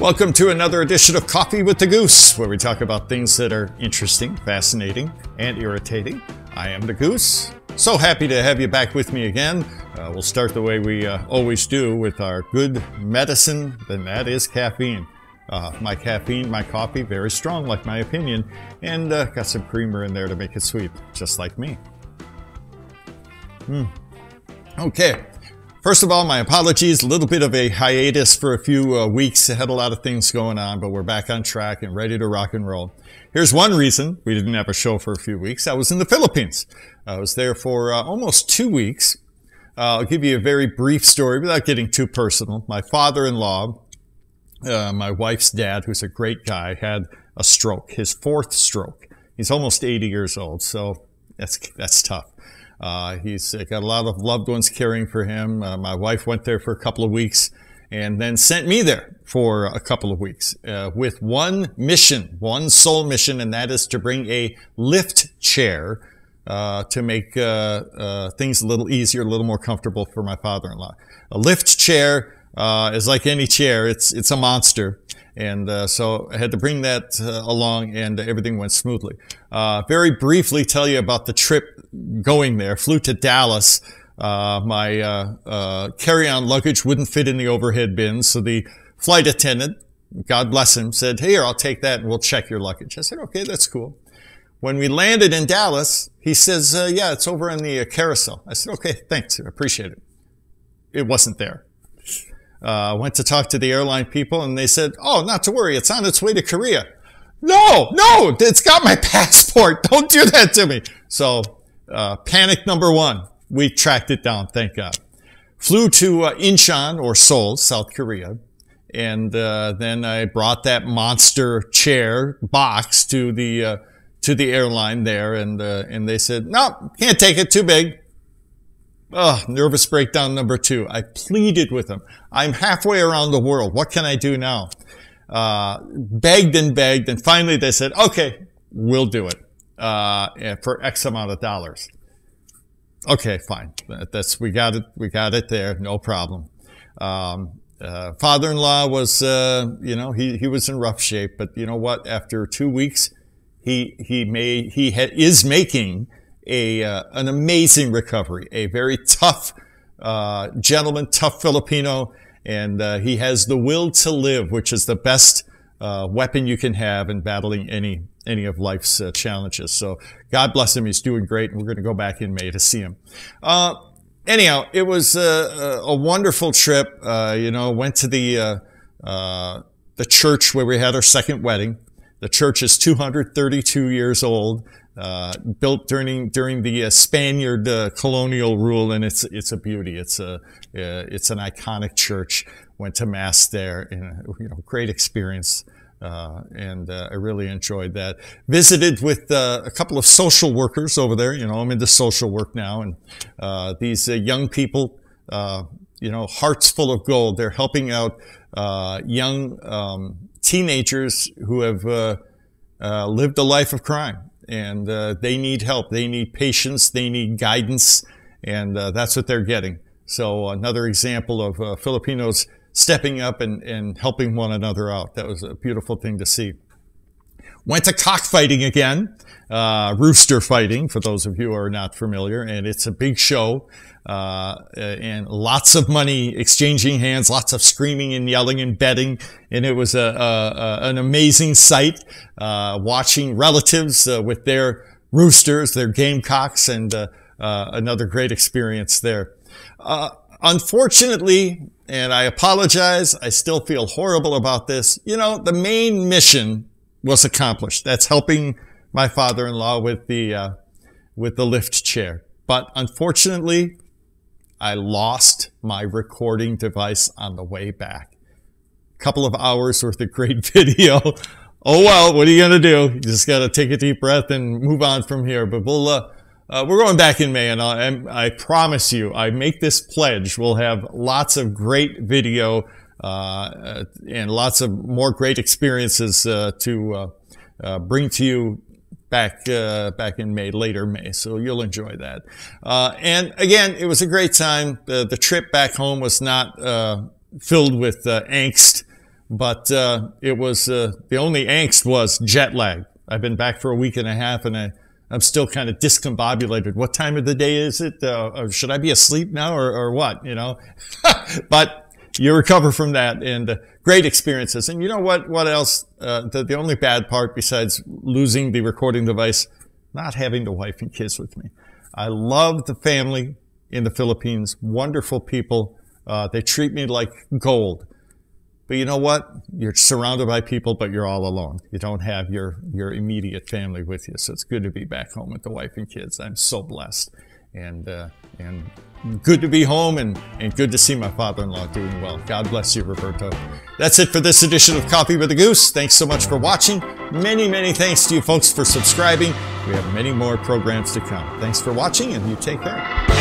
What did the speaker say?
Welcome to another edition of Coffee with the Goose, where we talk about things that are interesting, fascinating, and irritating. I am the Goose. So happy to have you back with me again. We'll start the way we always do with our good medicine, and that is caffeine. My coffee, very strong, like my opinion, and got some creamer in there to make it sweet, just like me. Okay. First of all, my apologies. A little bit of a hiatus for a few weeks. I had a lot of things going on, but we're back on track and ready to rock and roll. Here's one reason we didn't have a show for a few weeks. I was in the Philippines. I was there for almost 2 weeks. I'll give you a very brief story without getting too personal. My father-in-law, my wife's dad, who's a great guy, had a stroke, his 4th stroke. He's almost 80 years old, so that's tough. He's got a lot of loved ones caring for him. My wife went there for a couple of weeks and then sent me there for a couple of weeks with one mission, one sole mission, and that is to bring a lift chair to make things a little easier, a little more comfortable for my father-in-law. A lift chair is like any chair. It's a monster. And so I had to bring that along, and everything went smoothly. Very briefly tell you about the trip going there. Flew to Dallas. My carry-on luggage wouldn't fit in the overhead bin, so the flight attendant, God bless him, said, "Here, I'll take that and we'll check your luggage." I said, "Okay, that's cool." When we landed in Dallas, he says, "Yeah, it's over on the carousel." I said, "Okay, thanks, I appreciate it." It wasn't there. Went to talk to the airline people, and they said, "Oh, not to worry, it's on its way to Korea." No, it's got my passport. Don't do that to me. So, panic number one. We tracked it down, thank God. Flew to Incheon, or Seoul, South Korea, and then I brought that monster chair box to the airline there, and they said, "No, can't take it, too big." Oh, nervous breakdown number 2. I pleaded with them. I'm halfway around the world. What can I do now? Begged, and finally they said, "Okay, we'll do it for X amount of dollars." Okay, fine. We got it there. No problem. Father-in-law was, he was in rough shape, but you know what? After 2 weeks, he is making an amazing recovery, a very tough gentleman, tough Filipino, and he has the will to live, which is the best weapon you can have in battling any of life's challenges. So God bless him. He's doing great, and we're going to go back in May to see him. Anyhow, it was a wonderful trip. Went to the church where we had our second wedding. The church is 232 years old. Built during the Spaniard colonial rule, and it's a beauty. It's an iconic church. Went to mass there, and great experience, and I really enjoyed that. Visited with a couple of social workers over there. I'm into social work now, and these young people, hearts full of gold. They're helping out young teenagers who have lived a life of crime. And they need help. They need patience. They need guidance. And that's what they're getting. So another example of Filipinos stepping up and helping one another out. That was a beautiful thing to see. Went to cockfighting again, rooster fighting, for those of you who are not familiar. And it's a big show. And lots of money exchanging hands, lots of screaming and yelling and betting. And it was an amazing sight, watching relatives with their roosters, their gamecocks, and another great experience there. Unfortunately, and I apologize, I still feel horrible about this, the main mission was accomplished. That's helping my father-in-law with the lift chair. But unfortunately, I lost my recording device on the way back. A couple of hours worth of great video. Oh well, what are you gonna do? You just gotta take a deep breath and move on from here. But we're going back in May, and I promise you, I make this pledge. We'll have lots of great video and lots of more great experiences to bring to you back in May, later May. So you'll enjoy that. And again, it was a great time. The trip back home was not filled with angst, But it was the only angst was jet lag. I've been back for a week and a half, and I'm still kind of discombobulated. What time of the day is it? Should I be asleep now or what? You know, but you recover from that, and great experiences. And you know what else? The only bad part besides losing the recording device, not having the wife and kids with me. I love the family in the Philippines. Wonderful people. They treat me like gold. But you know what? You're surrounded by people, but you're all alone. You don't have your immediate family with you. So it's good to be back home with the wife and kids. I'm so blessed. And good to be home and good to see my father-in-law doing well. God bless you, Roberto. That's it for this edition of Coffee with a Goose. Thanks so much for watching. Many, many thanks to you folks for subscribing. We have many more programs to come. Thanks for watching, and you take care.